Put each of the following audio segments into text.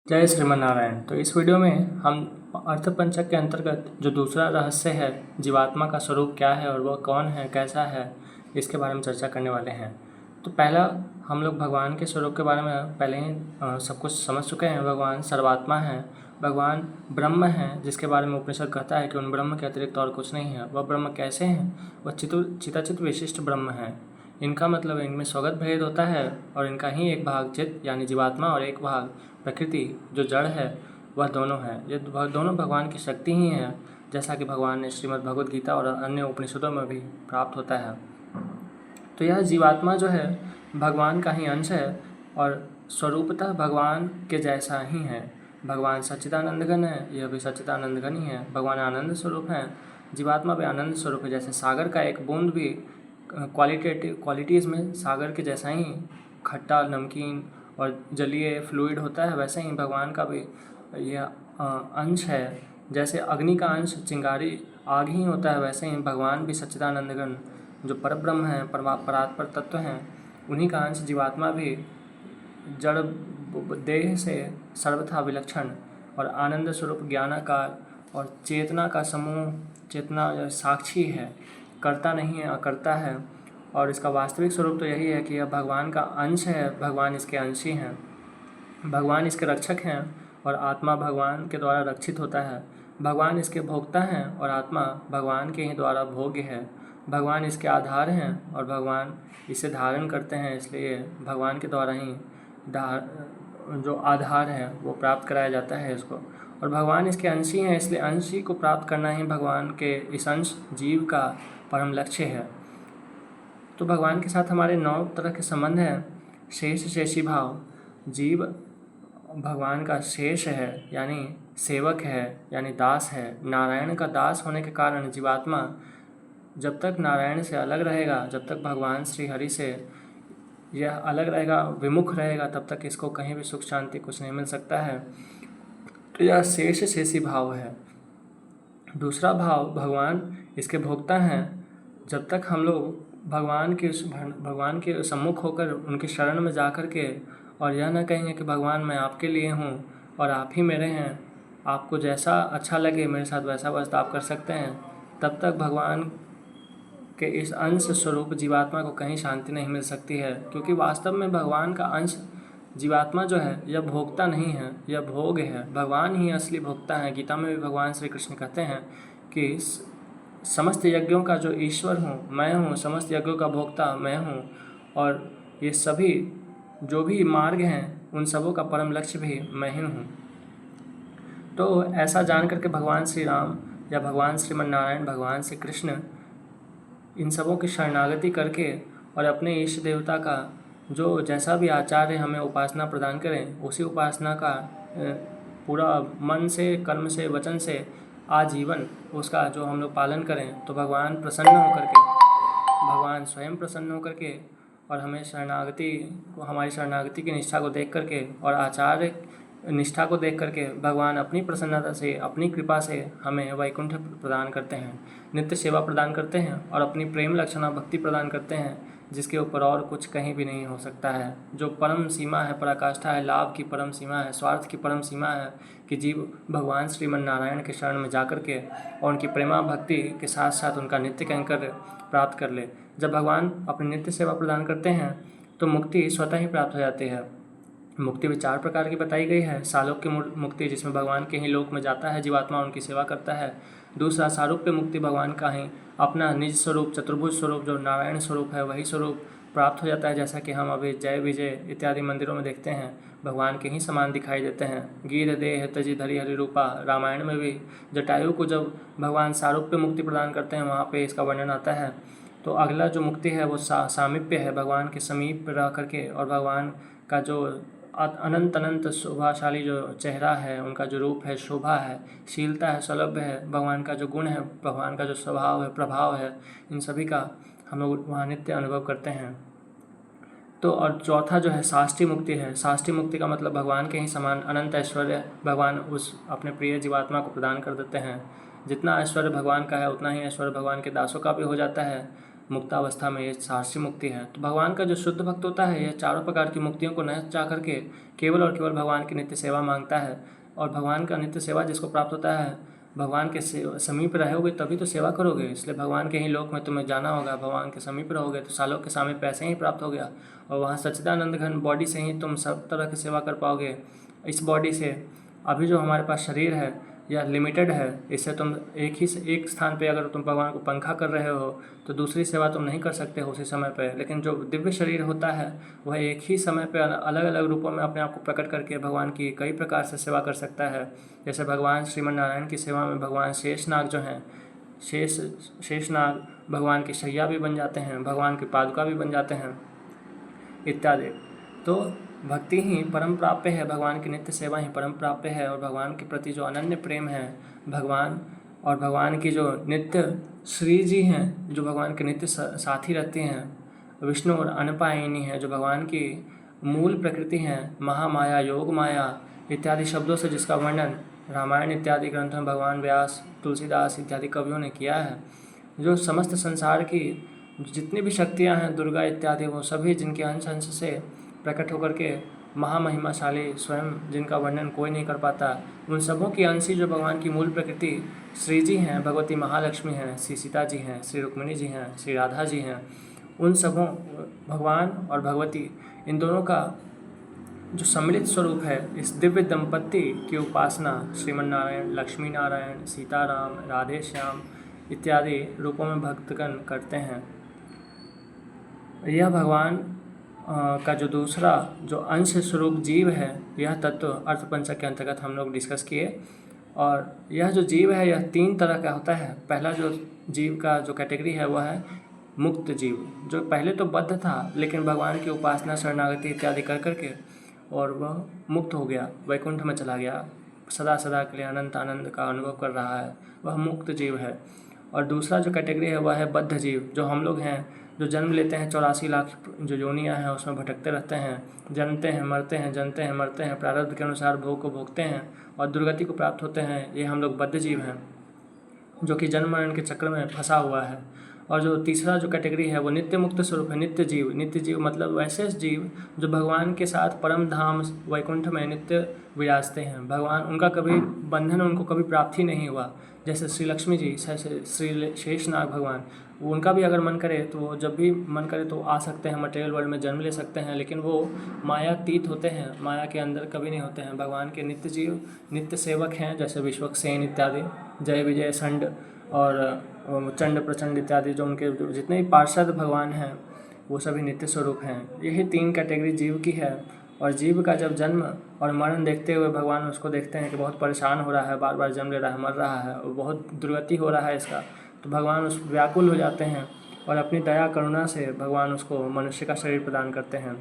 जय श्रीमन नारायण। तो इस वीडियो में हम अर्थपंचक के अंतर्गत जो दूसरा रहस्य है, जीवात्मा का स्वरूप क्या है और वह कौन है, कैसा है, इसके बारे में चर्चा करने वाले हैं। तो पहला हम लोग भगवान के स्वरूप के बारे में पहले ही सब कुछ समझ चुके हैं। भगवान सर्वात्मा है, भगवान ब्रह्म है, जिसके बारे में उपनिषद कहता है कि उन ब्रह्म के अतिरिक्त और कुछ नहीं है। वह ब्रह्म कैसे हैं? वह चिताचित विशिष्ट ब्रह्म है। इनका मतलब इनमें स्वगत भेद होता है और इनका ही एक भाग चित्त यानी जीवात्मा और एक भाग प्रकृति जो जड़ है वह दोनों है। ये दोनों भगवान की शक्ति ही है, जैसा कि भगवान ने श्रीमद् भगवद गीता और अन्य उपनिषदों में भी प्राप्त होता है। तो यह जीवात्मा जो है भगवान का ही अंश है और स्वरूपतः भगवान के जैसा ही है। भगवान सच्चिदानंद घन है, यह भी सच्चिदानंद घन ही है। भगवान आनंद स्वरूप है, जीवात्मा भी आनंद स्वरूप है। जैसे सागर का एक बूंद भी क्वालिटीज़ में सागर के जैसा ही खट्टा, नमकीन और जलीय फ्लूइड होता है, वैसे ही भगवान का भी यह अंश है। जैसे अग्नि का अंश चिंगारी आग ही होता है, वैसे ही भगवान भी सच्चिदानंद घन जो परब्रह्म है, परात्पर तत्व हैं, उन्हीं का अंश जीवात्मा भी जड़ देह से सर्वथा विलक्षण और आनंद स्वरूप ज्ञानाकार और चेतना का समूह, चेतना साक्षी है, करता नहीं है, अकर्ता है। और इसका वास्तविक स्वरूप तो यही है कि यह भगवान का अंश है, भगवान इसके अंशी हैं, भगवान इसके रक्षक हैं और आत्मा भगवान के द्वारा रक्षित होता है। भगवान इसके भोक्ता हैं और आत्मा भगवान के ही द्वारा भोग्य है। भगवान इसके आधार हैं और भगवान इसे धारण करते हैं, इसलिए भगवान के द्वारा ही जो आधार है वो प्राप्त कराया जाता है इसको। और भगवान इसके अंशी हैं, इसलिए अंशी को प्राप्त करना ही भगवान के इस अंश जीव का परम लक्ष्य है। तो भगवान के साथ हमारे 9 तरह के संबंध हैं। शेष शेषी भाव, जीव भगवान का शेष है यानी सेवक है, यानी दास है। नारायण का दास होने के कारण जीवात्मा जब तक नारायण से अलग रहेगा, जब तक भगवान श्री हरि से यह अलग रहेगा, विमुख रहेगा, तब तक इसको कहीं भी सुख शांति कुछ नहीं मिल सकता है। तो यह शेष शेषी भाव है। दूसरा भाव, भगवान इसके भोक्ता हैं। जब तक हम लोग भगवान के सम्मुख होकर उनकी शरण में जा कर के और यह ना कहेंगे कि भगवान मैं आपके लिए हूँ और आप ही मेरे हैं, आपको जैसा अच्छा लगे मेरे साथ वैसा बर्ताव कर सकते हैं, तब तक भगवान के इस अंश स्वरूप जीवात्मा को कहीं शांति नहीं मिल सकती है। क्योंकि वास्तव में भगवान का अंश जीवात्मा जो है यह भोक्ता नहीं है, यह भोग है। भगवान ही असली भोक्ता है। गीता में भी भगवान श्री कृष्ण कहते हैं कि समस्त यज्ञों का जो ईश्वर हूँ मैं हूँ, समस्त यज्ञों का भोक्ता मैं हूँ, और ये सभी जो भी मार्ग हैं उन सबों का परम लक्ष्य भी मैं ही हूँ। तो ऐसा जान करके भगवान श्री राम या भगवान श्रीमन नारायण, भगवान श्री कृष्ण इन सबों की शरणागति करके और अपने इष्ट देवता का जो जैसा भी आचार्य हमें उपासना प्रदान करें, उसी उपासना का पूरा मन से, कर्म से, वचन से आजीवन उसका जो हम लोग पालन करें, तो भगवान प्रसन्न होकर के, भगवान स्वयं प्रसन्न होकर के और हमें हमारी शरणागति की निष्ठा को देख करके और आचार्य निष्ठा को देख करके भगवान अपनी प्रसन्नता से, अपनी कृपा से हमें वैकुंठ प्रदान करते हैं, नित्य सेवा प्रदान करते हैं और अपनी प्रेम लक्षणा भक्ति प्रदान करते हैं, जिसके ऊपर और कुछ कहीं भी नहीं हो सकता है। जो परम सीमा है, पराकाष्ठा है, लाभ की परम सीमा है, स्वार्थ की परम सीमा है कि जीव भगवान श्रीमन नारायण के शरण में जाकर के और उनकी प्रेमा भक्ति के साथ साथ उनका नित्य कैंकर प्राप्त कर ले। जब भगवान अपनी नित्य सेवा प्रदान करते हैं तो मुक्ति स्वतः ही प्राप्त हो जाती है। मुक्ति भी 4 प्रकार की बताई गई है। सालोक्य मुक्ति, जिसमें भगवान के ही लोक में जाता है जीवात्मा, उनकी सेवा करता है। दूसरा सारूप्य मुक्ति, भगवान का ही अपना निज स्वरूप, चतुर्भुज स्वरूप जो नारायण स्वरूप है वही स्वरूप प्राप्त हो जाता है, जैसा कि हम अभी जय विजय इत्यादि मंदिरों में देखते हैं, भगवान के ही समान दिखाई देते हैं। गीध देह तजि धरि हरि रूपा, रामायण में भी जटायु को जब भगवान सारूप्य मुक्ति प्रदान करते हैं वहाँ पे इसका वर्णन आता है। तो अगला जो मुक्ति है वो सामीप्य है, भगवान के समीप रह करके और भगवान का जो अनंत शोभाशाली जो चेहरा है, उनका जो रूप है, शोभा है, शीलता है, सौलभ्य है, भगवान का जो गुण है, भगवान का जो स्वभाव है, प्रभाव है, इन सभी का हम लोग वहाँ नित्य अनुभव करते हैं। तो और चौथा जो है साष्टी मुक्ति है। साष्टी मुक्ति का मतलब भगवान के ही समान अनंत ऐश्वर्य भगवान उस अपने प्रिय जीवात्मा को प्रदान कर देते हैं। जितना ऐश्वर्य भगवान का है उतना ही ऐश्वर्य भगवान के दासों का भी हो जाता है। मुक्तावस्था में ये साहसी मुक्ति है। तो भगवान का जो शुद्ध भक्त होता है यह चारों प्रकार की मुक्तियों को न चाह करके केवल और केवल भगवान की नित्य सेवा मांगता है। और भगवान का नित्य सेवा जिसको प्राप्त होता है, भगवान के समीप रहोगे तभी तो सेवा करोगे, इसलिए भगवान के ही लोक में तुम्हें जाना होगा। भगवान के समीप रहोगे तो सालों के सामने पैसे ही प्राप्त हो गया, और वहाँ सच्चिदानंद घन बॉडी से ही तुम सब तरह की सेवा कर पाओगे। इस बॉडी से अभी जो हमारे पास शरीर है यह लिमिटेड है, इससे तुम एक स्थान पे अगर तुम भगवान को पंखा कर रहे हो तो दूसरी सेवा तुम नहीं कर सकते हो उसी समय पे। लेकिन जो दिव्य शरीर होता है वह एक ही समय पे अलग अलग रूपों में अपने आप को प्रकट करके भगवान की कई प्रकार से सेवा कर सकता है। जैसे भगवान श्रीमन नारायण की सेवा में भगवान शेषनाग जो हैं, शेषनाग भगवान की शैया भी बन जाते हैं, भगवान की पादुका भी बन जाते हैं इत्यादि। तो भक्ति ही परम प्राप्य है, भगवान की नित्य सेवा ही परम प्राप्य है। और भगवान के प्रति जो अनन्य प्रेम है, भगवान की जो नित्य श्री जी हैं, जो भगवान के नित्य साथी रहते हैं, विष्णु और अनपायिनी है, जो भगवान की मूल प्रकृति हैं, महामाया, योग माया इत्यादि शब्दों से जिसका वर्णन रामायण इत्यादि ग्रंथों में भगवान व्यास, तुलसीदास इत्यादि कवियों ने किया है। जो समस्त संसार की जितनी भी शक्तियाँ हैं, दुर्गा इत्यादि, वो सभी जिनके अंश अंश से प्रकट होकर के महामहिमाशाली स्वयं जिनका वर्णन कोई नहीं कर पाता, उन सबों की अंशी जो भगवान की मूल प्रकृति श्री जी हैं, भगवती महालक्ष्मी हैं, श्री सीता जी हैं, श्री रुक्मिणी जी हैं, श्री राधा जी हैं, उन सबों भगवान और भगवती इन दोनों का जो सम्मिलित स्वरूप है, इस दिव्य दंपति की उपासना श्रीमन नारायण, लक्ष्मी नारायण, सीताराम, राधे श्याम इत्यादि रूपों में भक्तगण करते हैं। यह भगवान का जो दूसरा जो अंश स्वरूप जीव है, यह तत्व अर्थपंचक के अंतर्गत हम लोग डिस्कस किए। और यह जो जीव है यह 3 तरह का होता है। पहला जो जीव का जो कैटेगरी है वह है मुक्त जीव, जो पहले तो बद्ध था लेकिन भगवान की उपासना, शरणागति इत्यादि कर करके और वह मुक्त हो गया, वैकुंठ में चला गया, सदा सदा के लिए अनंत आनंद का अनुभव कर रहा है, वह मुक्त जीव है। और दूसरा जो कैटेगरी है वह है बद्ध जीव, जो हम लोग हैं, जो जन्म लेते हैं 84 लाख जो योनियाँ हैं उसमें भटकते रहते हैं, जन्मते हैं, मरते हैं, जन्मते हैं, मरते हैं, प्रारब्ध के अनुसार भोग को भोगते हैं और दुर्गति को प्राप्त होते हैं। ये हम लोग बद्ध जीव हैं, जो कि जन्म मरण के चक्र में फंसा हुआ है। और जो तीसरा जो कैटेगरी है वो नित्य मुक्त स्वरूप है, नित्य जीव। नित्य जीव मतलब वैसे जीव जो भगवान के साथ परम धाम वैकुंठ में नित्य विराजते हैं। भगवान उनका कभी बंधन उनको कभी प्राप्त ही नहीं हुआ। जैसे श्री लक्ष्मी जी, श्री शेषनाग भगवान, वो उनका भी अगर मन करे तो वो जब भी मन करे तो आ सकते हैं, मटेरियल वर्ल्ड में जन्म ले सकते हैं, लेकिन वो मायातीत होते हैं, माया के अंदर कभी नहीं होते हैं। भगवान के नित्य जीव, नित्य सेवक हैं, जैसे विश्वक्सेन इत्यादि, जय विजय संड और चंड प्रचंड इत्यादि, जो उनके जितने भी पार्षद भगवान हैं वो सभी नित्य स्वरूप हैं। यही 3 कैटेगरी जीव की है। और जीव का जब जन्म और मरण देखते हुए भगवान उसको देखते हैं कि बहुत परेशान हो रहा है, बार बार जन्म ले रहा है, मर रहा है और बहुत दुर्गति हो रहा है इसका, तो भगवान उस व्याकुल हो जाते हैं और अपनी दया करुणा से भगवान उसको मनुष्य का शरीर प्रदान करते हैं।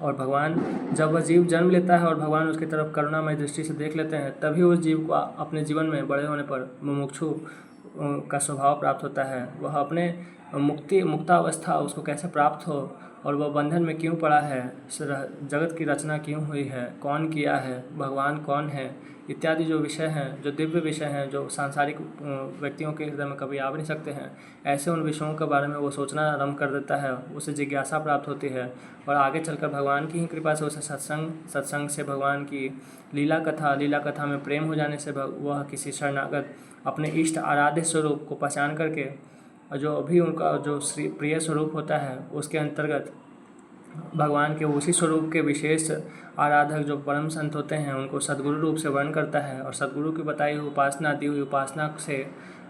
और भगवान जब वह जीव जन्म लेता है और भगवान उसकी तरफ करुणामय दृष्टि से देख लेते हैं, तभी उस जीव को अपने जीवन में बड़े होने पर मुमुक्षु का स्वभाव प्राप्त होता है। वह अपने मुक्तावस्था उसको कैसे प्राप्त हो और वह बंधन में क्यों पड़ा है, जगत की रचना क्यों हुई है, कौन किया है, भगवान कौन है इत्यादि जो विषय हैं, जो दिव्य विषय हैं, जो सांसारिक व्यक्तियों के हृदय में कभी आ भी नहीं सकते हैं, ऐसे उन विषयों के बारे में वो सोचना आरंभ कर देता है, उसे जिज्ञासा प्राप्त होती है। और आगे चलकर भगवान की ही कृपा से उसे सत्संग से भगवान की लीला कथा में प्रेम हो जाने से वह किसी शरणागत अपने इष्ट आराध्य स्वरूप को पहचान करके, और जो अभी उनका जो श्री प्रिय स्वरूप होता है उसके अंतर्गत भगवान के उसी स्वरूप के विशेष आराधक जो परम संत होते हैं उनको सद्गुरु रूप से वर्ण करता है। और सद्गुरु की बताई हुई उपासना, दी हुई उपासना से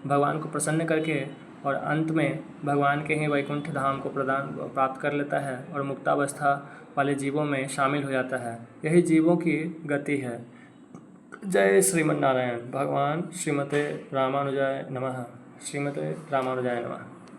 भगवान को प्रसन्न करके और अंत में भगवान के ही वैकुंठ धाम को प्राप्त कर लेता है और मुक्तावस्था वाले जीवों में शामिल हो जाता है। यही जीवों की गति है। जय श्रीमन नारायण। भगवान श्रीमते रामानुजाय नमः। श्रीमते रामानुजाय नमः।